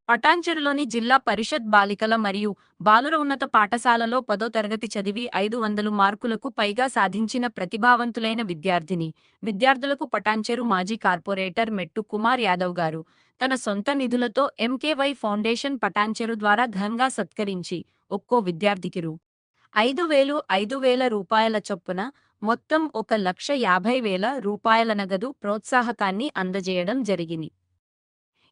పటాన్చెరులోని జిల్లా పరిషత్ బాలికల మరియు బాలుర ఉన్నత పాఠశాలలో 10వ తరగతి చదివి 500 మార్కులకు పైగా సాధించిన ప్రతిభావంతులైన విద్యార్థులకు పటాన్చెరు మాజీ కార్పొరేటర్ మెట్టు కుమార్ యాదవ్ గారు తన సొంత నిధులతో ఎంకేవై ఫౌండేషన్ పటాన్చెరు ద్వారా ఘనంగా సత్కరించి ఒక్కో విద్యార్థికి రూ. 5,000 రూపాయల చొప్పున మొత్తం 1,50,000 రూపాయల నగదు ప్రోత్సాహకాన్ని అందజేయడం జరిగింది.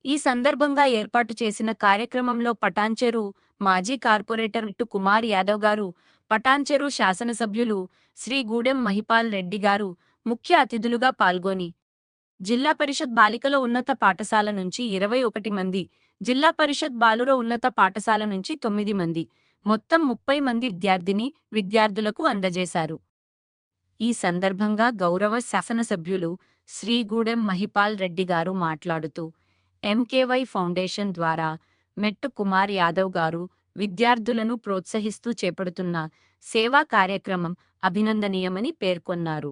ఈ సందర్భంగా ఏర్పాటు చేసిన కార్యక్రమంలో పటాన్చెరు మాజీ కార్పొరేటర్ మెట్టు కుమార్ యాదవ్ గారు, పటాన్చెరు శాసనసభ్యులు శ్రీ గూడెం మహిపాల్ రెడ్డి గారు ముఖ్య అతిథులుగా పాల్గొని జిల్లా పరిషత్ బాలికల ఉన్నత పాఠశాల నుంచి 21 మంది, జిల్లా పరిషత్ బాలుర ఉన్నత పాఠశాల నుంచి 9 మంది, మొత్తం 30 మంది విద్యార్థులకు అందజేశారు. ఈ సందర్భంగా గౌరవ శాసనసభ్యులు శ్రీ గూడెం మహిపాల్ రెడ్డి గారు మాట్లాడుతూ ఎంకేవై ఫౌండేషన్ ద్వారా మెట్టు కుమార్ యాదవ్ గారు విద్యార్థులను ప్రోత్సహిస్తూ చేపడుతున్న సేవా కార్యక్రమం అభినందనీయమని పేర్కొన్నారు.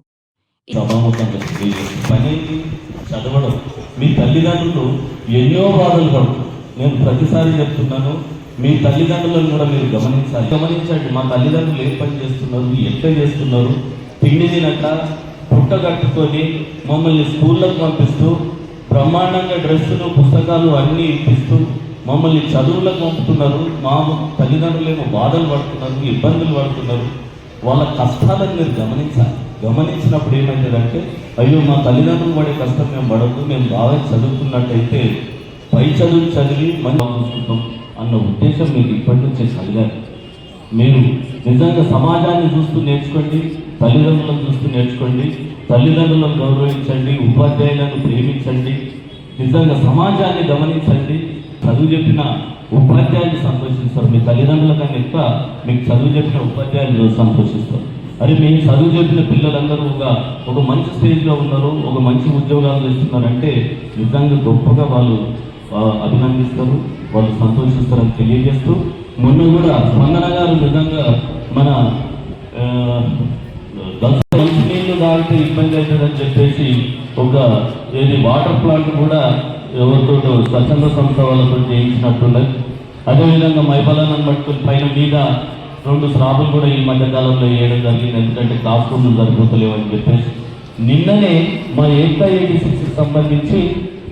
చదవడం మీ తల్లిదండ్రులు ఎన్నో బాధలు పడుతుంది. నేను ప్రతిసారి చెప్తున్నాను, మీ తల్లిదండ్రులను కూడా మీరు గమనించండి. మా తల్లిదండ్రులు ఏ పని చేస్తున్నారు, ఎట్లా చేస్తున్నారు, తిండి తినక పుట్టగట్టుకొని మమ్మల్ని స్కూళ్ళకు పంపిస్తూ బ్రహ్మాండంగా డ్రెస్సులు పుస్తకాలు అన్నీ ఇప్పిస్తూ మమ్మల్ని చదువులకు పంపుతున్నారు. మా తల్లిదండ్రులేమో బాధలు పడుతున్నారు, ఇబ్బందులు పడుతున్నారు. వాళ్ళ కష్టాలను మీరు గమనించినప్పుడు ఏమైందంటే, అయ్యో మా తల్లిదండ్రులు పడే కష్టం మేము పడద్దు, మేము బాగా చదువుకున్నట్టయితే పై చదువు చదివి మంచి చూసుకుంటాం అన్న ఉద్దేశం మీకు ఇప్పటి నుంచే కలిగారు. మీరు నిజంగా సమాజాన్ని చూస్తూ నేర్చుకోండి, తల్లిదండ్రులను చూస్తూ నేర్చుకోండి, తల్లిదండ్రులను గౌరవించండి, ఉపాధ్యాయులను ప్రేమించండి, నిజంగా సమాజాన్ని గమనించండి. చదువు చెప్పిన ఉపాధ్యాయులు సంతోషిస్తారు, మీ తల్లిదండ్రుల కన్నా ఎక్కువ మీకు చదువు చెప్పిన ఉపాధ్యాయులు సంతోషిస్తారు. అరే మేము చదువు చెప్పిన పిల్లలందరూ ఒక మంచి స్టేజ్లో ఉన్నారు, ఒక మంచి ఉద్యోగాలు చేస్తున్నారంటే నిజంగా గొప్పగా వాళ్ళు అభినందిస్తారు, వాళ్ళు సంతోషిస్తారని తెలియజేస్తూ, మొన్న కూడా స్పందన గారు నిజంగా మన మంచినీళ్ళు తాగితే ఇబ్బంది అవుతుందని చెప్పేసి ఏది వాటర్ ప్లాంట్ కూడా ఎవరితో స్వచ్ఛంద సంస్థ వాళ్ళతో చేయించినట్టున్నది. అదేవిధంగా మైపాలనని పట్టుకుని పైన మీద 2 స్లాబులు కూడా ఈ మధ్యకాలంలో వేయడం జరిగింది. ఎందుకంటే క్లాస్ రూమ్లు సరిపోతలేవని చెప్పేసి నిన్ననే మా 86కి సంబంధించి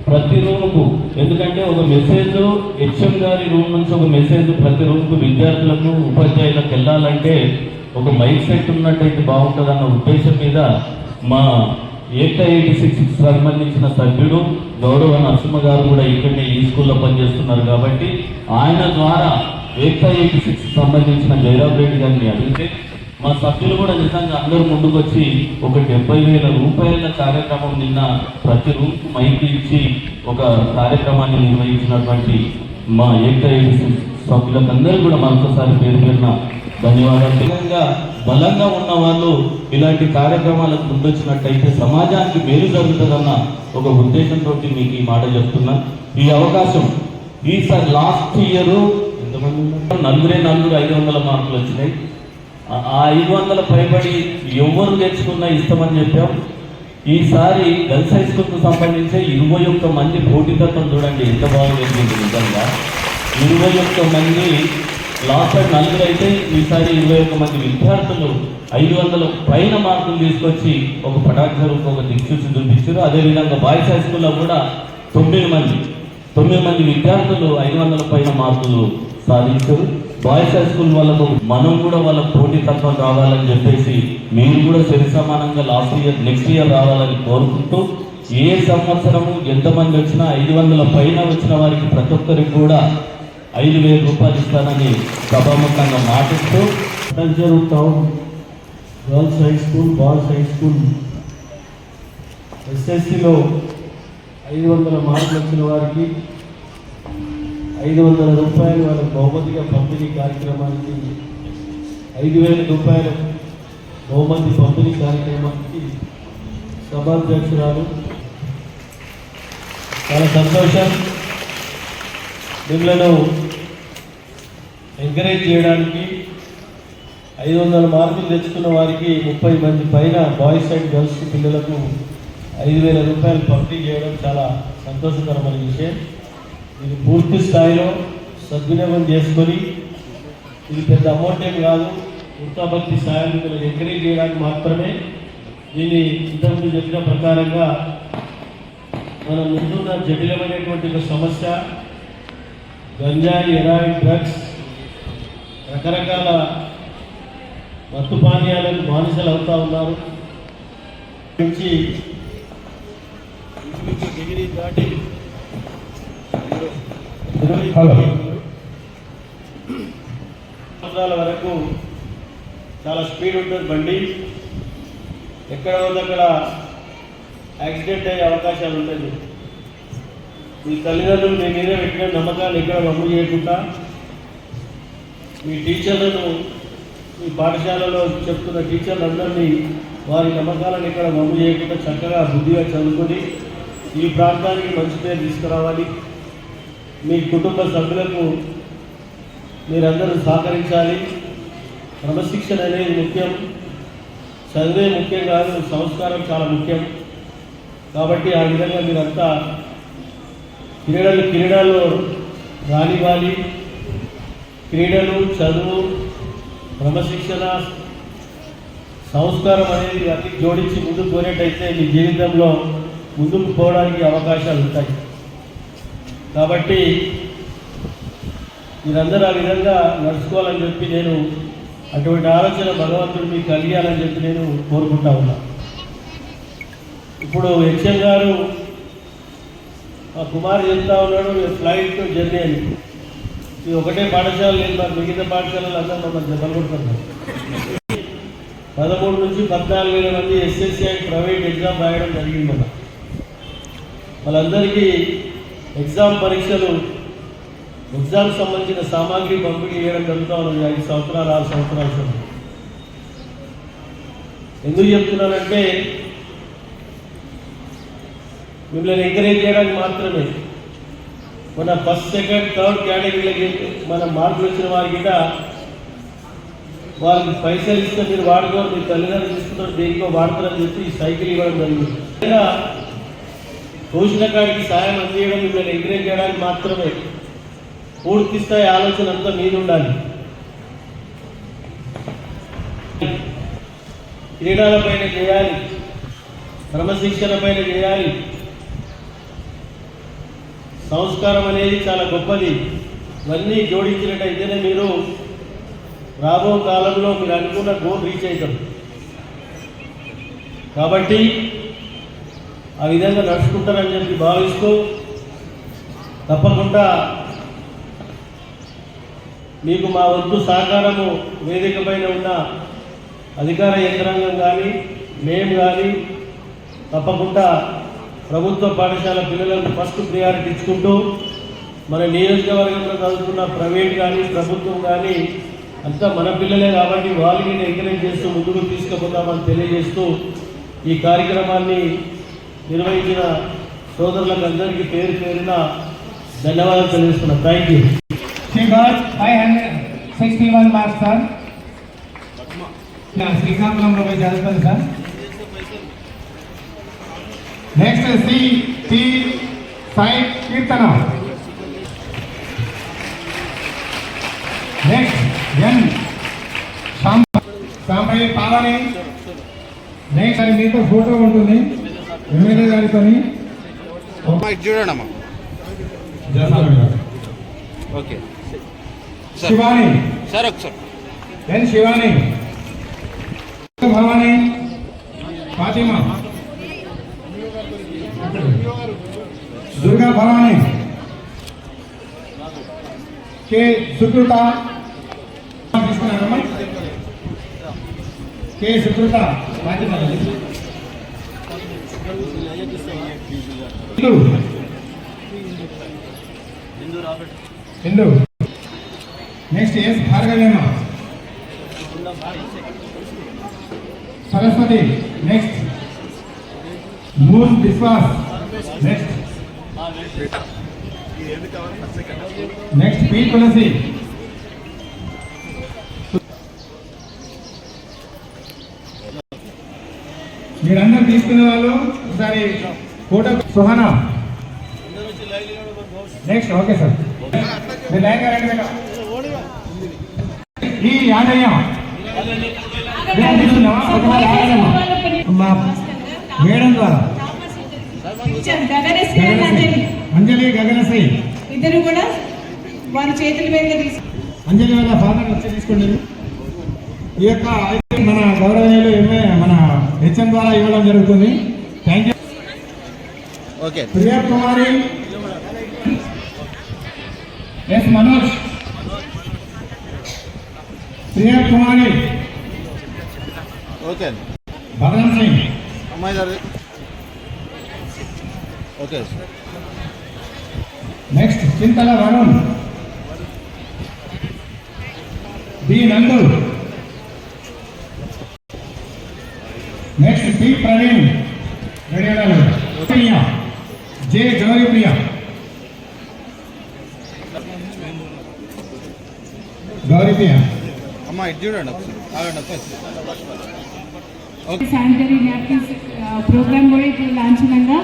ప్రతి రూముకు, ఎందుకంటే ఒక మెసేజ్ హెచ్ఎం గారి రూమ్ నుంచి ఒక మెసేజ్ ప్రతి రూమ్కు విద్యార్థులకు ఉపాధ్యాయులకు వెళ్ళాలంటే ఒక మైక్ సెట్ ఉన్నట్టయితే బాగుంటుంది అన్న ఉద్దేశం మీద మా 86కి సంబంధించిన సభ్యుడు గౌరవ నరసింహ గారు కూడా ఇక్కడనే ఈ స్కూల్లో పనిచేస్తున్నారు. కాబట్టి ఆయన ద్వారా 86కి సంబంధించిన జయరాం రెడ్డి గారిని అడిగితే మా సభ్యులు కూడా నిజంగా అందరూ ముందుకు వచ్చి ఒక 70,000 రూపాయల కార్యక్రమం నిన్న ప్రతి రూమ్కు మైకి ఇచ్చి ఒక కార్యక్రమాన్ని నిర్వహించినటువంటి మా 86 సభ్యులకు అందరూ కూడా మరొకసారి పేరున ధన్యవాదాలు. బలంగా ఉన్న వాళ్ళు ఇలాంటి కార్యక్రమాలకు ముందొచ్చినట్టయితే సమాజానికి మేలు జరుగుతుందన్న ఒక ఉద్దేశంతో మీకు ఈ మాట చెప్తున్నా. ఈ అవకాశం ఈసారి లాస్ట్ ఇయర్ ఎంతమంది నలుగురే 500 మార్కులు వచ్చినాయి. ఆ 500 పైబడి ఎవరు తెచ్చుకున్నా ఇస్తామని చెప్పాం. ఈసారి గర్ల్స్ హై స్కూల్కు సంబంధించి 21 మంది పోటీతత్వం చూడండి ఎంత బాగుంది. నిజంగా 21 మంది, లాస్ట్ టైం 4 అయితే ఈసారి 21 మంది విద్యార్థులు 500 పైన మార్కులు తీసుకొచ్చి ఒక పటాన్చెరుకు ఒక దిక్సూచి చూపించారు. అదేవిధంగా బాయ్స్ హై స్కూల్లో కూడా 9 మంది విద్యార్థులు 500 పైన మార్కులు సాధించారు. బాయ్స్ హై స్కూల్ వాళ్ళకు మనం కూడా వాళ్ళ పోటీతత్వం రావాలని చెప్పేసి మీరు కూడా సరి సమానంగా నెక్స్ట్ ఇయర్ రావాలని కోరుకుంటూ, ఏ సంవత్సరము ఎంతమంది వచ్చినా 500 పైన వచ్చిన వారికి ప్రతి ఒక్కరికి కూడా 5,000 రూపాయలు ఇస్తానని సభాముఖంగా మాటిస్తూ, Patancheru town girls high school, boys high school ఎస్ఎస్సిలో 500 మార్కులు వచ్చిన వారికి 500 రూపాయలు వాళ్ళ బహుమతిగా పంపిణీ కార్యక్రమానికి 5,000 రూపాయల బహుమతి పంపిణీ కార్యక్రమానికి సభాధ్యక్షురాలు చాలా సంతోషం. మిమ్మల్ని ఎంకరేజ్ చేయడానికి 500 మార్కులు తెచ్చుకున్న వారికి 30 మంది పైన బాయ్స్ అండ్ గర్ల్స్ పిల్లలకు 5,000 రూపాయలు పంపిణీ చేయడం చాలా సంతోషకరమైన విషయం. ఇది పూర్తి స్థాయిలో సద్వినియోగం చేసుకొని, ఇది పెద్ద అమౌంట్ ఏం కాదు, వృత్తాభక్తి సాయం ఎంకరేజ్ చేయడానికి మాత్రమే. దీన్ని ఇంతకుముందు చెప్పిన ప్రకారంగా మన ముందున్న జటిలమైనటువంటి ఒక సమస్య గంజాయి, హెరాయిన్, డ్రగ్స్, రకరకాల మత్తు పానీయాలకు బానిసలు అవుతూ ఉన్నారు. నుంచి డిగ్రీ దాటి 20 సంవత్సరాల వరకు చాలా స్పీడ్ ఉంటుంది బండి. ఎక్కడ అక్కడ యాక్సిడెంట్ అయ్యే అవకాశాలు ఉంటుంది. మీ తల్లిదండ్రులు మీ మీద పెట్టిన నమ్మకాన్ని ఎక్కడ వమ్ము చేయకుండా, మీ టీచర్లను, మీ పాఠశాలలో చెప్తున్న టీచర్లందరినీ వారి నమ్మకాలను ఇక్కడ వమ్ము చేయకుండా చక్కగా బుద్ధిగా చదువుకొని ఈ ప్రాంతానికి మంచి పేరు తీసుకురావాలి. మీ కుటుంబ సభ్యులకు మీరందరూ సహకరించాలి. క్రమశిక్షణ అనేది ముఖ్యం, చదివే ముఖ్యం కాదు, సంస్కారం చాలా ముఖ్యం. కాబట్టి ఆ విధంగా మీరంతా క్రీడల్లో రానివ్వాలి. క్రీడలు, చదువు, క్రమశిక్షణ, సంస్కారం అనేది అన్ని జోడించి ముందుకు పోయినట్టయితే మీ జీవితంలో ముందుకు పోవడానికి అవకాశాలు ఉంటాయి. కాబట్టి మీరందరూ ఆ విధంగా నడుచుకోవాలని చెప్పి నేను, అటువంటి ఆలోచన భగవంతుడు మీకు కలిగాలని చెప్పి నేను కోరుకుంటా ఉన్నా. ఇప్పుడు హెచ్ఎం గారు మా కుమార్ చెప్తా ఉన్నాడు ఫ్లైట్ జర్నీ అని. ఇది ఒకటే పాఠశాల లేదు, మరి మిగతా పాఠశాలలు అందరూ మమ్మల్ని దెబ్బలుకుంటున్నారు. 13 నుంచి 14,000 మంది ఎస్ఎస్సి అండ్ ప్రైవేట్ ఎగ్జామ్ రాయడం జరిగింది. మన వాళ్ళందరికీ ఎగ్జామ్ పరీక్షలు, ఎగ్జామ్ సంబంధించిన సామాగ్రి పంపిణీ చేయడం జరుగుతూ ఉన్నది 5 సంవత్సరాలు 6 సంవత్సరాల. ఎందుకు చెప్తున్నానంటే మిమ్మల్ని ఎంకరేజ్ చేయడానికి మాత్రమే. మన ఫస్ట్, సెకండ్, థర్డ్ కేటగిరీలకి మన మార్కులు వచ్చిన వారికి వారికి పైసలు ఇస్తే మీరు వాడుకోరు, మీ తల్లిదండ్రులు తీసుకుంటారు, దేనికో వాడతారని చెప్పి సైకిల్ ఇవ్వడం జరిగింది. తోచిన కాడికి సాయం అందించడం, మిమ్మల్ని ఎంకరేజ్ చేయడానికి మాత్రమే. పూర్తి స్థాయి ఆలోచన అంతా మీద ఉండాలి. క్రీడల పైన చేయాలి, క్రమశిక్షణ పైన చేయాలి. సంస్కారం అనేది చాలా గొప్పది. ఇవన్నీ జోడించినట్టయితేనే మీరు రాబో కాలంలో మీరు అనుకున్న గోల్ రీచ్ అవుతారు. కాబట్టి ఆ విధంగా నడుచుకుంటారని చెప్పి భావిస్తూ, తప్పకుండా మీకు మా వంతు సహకారము వేదిక పైన ఉన్న అధికార యంత్రాంగం కానీ మేము కానీ తప్పకుండా ప్రభుత్వ పాఠశాల పిల్లలకు ఫస్ట్ ప్రియారిటీ ఇచ్చుకుంటూ, మన నియోజకవర్గంలో చదువుతున్న ప్రైవేట్ కానీ ప్రభుత్వం కానీ అంతా మన పిల్లలే కాబట్టి వాళ్ళని ఎంకరేజ్ చేస్తూ ముందుకు తీసుకుపోతామని తెలియజేస్తూ ఈ కార్యక్రమాన్ని నిర్వహించిన సోదరులకు అందరికీ పేరు పేరున ధన్యవాదాలు తెలియజేస్తున్నాను. Thank you. 561 marks sir. శ్రీకాకుళంలో పోయి చదువుతుంది సార్. నెక్స్ట్ సి5 కీర్తన. నెక్స్ట్ ఎన్ సాంబయ్య పావని. నెక్స్ట్ అది మీతో ఫోటో ఉంటుంది ఎమ్మెల్యే గారితో. చూడండి ఓకే శివాని సార్, ఒకసారి N Shivani, Bhavani, Fatima, Durga Bhavani, K Sukrutha, K Sukrutha, Hindu. Next S భార్గవేమ, సరస్వతి. నెక్స్ట్ మూన్ విశ్వాస్. Next P Tulasi. మీరందరూ తీసుకునే వాళ్ళు ఒకసారి photo. Suhana. Next okay sir మీరు లైన్ గా రండి మేడం. ఈ యాదయ్య నేను తీసుకున్నావా? ఒకసారి ఆగమ్మా. మా మేడం ద్వారా గగనశ్రీ అండ్ అంజలి అంజలి గగనశ్రీ ఇద్దరు కూడా వారి చేతుల మీదుగా తీసుకు అంజలి వాళ్ళ ఫాదర్ వచ్చి తీసుకోండి. ఈ యొక్క మన గౌరవనీయులు మన హెచ్ఎం ద్వారా ఇవ్వడం జరుగుతుంది. Thank you. Okay. Priya Kumari S Manoj Priya Kumari okay. Bhagwan Singh అమ్మాయి గారు okay. Next Chintala Varun B Nandu next P Praveen Priya J Gowri Priya Gowri Priya అమ్మా ఇటు చూడండి ఒకసారి ఆగండి ఒకసారి. శానిటరీ నాప్కిన్స్ ప్రోగ్రామ్ కూడా ఇప్పుడు లాంఛనంగా